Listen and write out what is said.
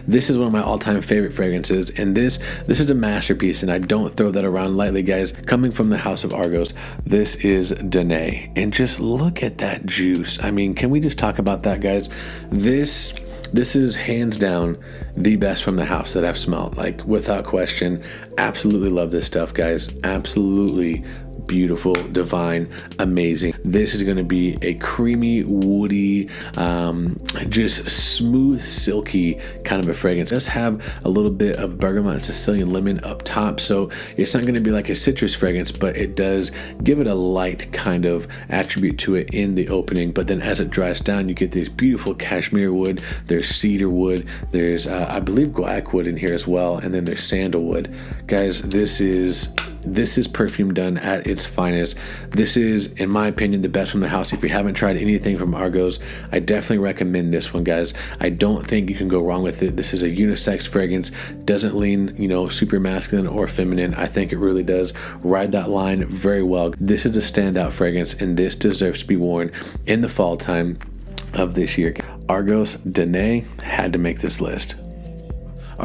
This is one of my all-time favorite fragrances, and this is a masterpiece, and I don't throw that around lightly, guys. Coming from the house of Argos, this is Danae, and just look at that juice. I mean, can we just talk about that, guys? This is hands down the best from the house that I've smelled, like without question. Absolutely love this stuff, guys. Absolutely beautiful, divine, amazing. This is going to be a creamy, woody, just smooth, silky kind of a fragrance. It does have a little bit of bergamot and Sicilian lemon up top, so it's not going to be like a citrus fragrance, but it does give it a light kind of attribute to it in the opening. But then as it dries down, you get this beautiful cashmere wood, there's cedar wood, there's I believe guaiac wood in here as well, and then there's sandalwood. Guys, this is perfume done at its finest. This is, in my opinion, the best from the house. If you haven't tried anything from Argos, I definitely recommend this one, guys. I don't think you can go wrong with it. This is a unisex fragrance. Doesn't lean, super masculine or feminine. I think it really does ride that line very well. This is a standout fragrance, and this deserves to be worn in the fall time of this year. Argos Danae had to make this list.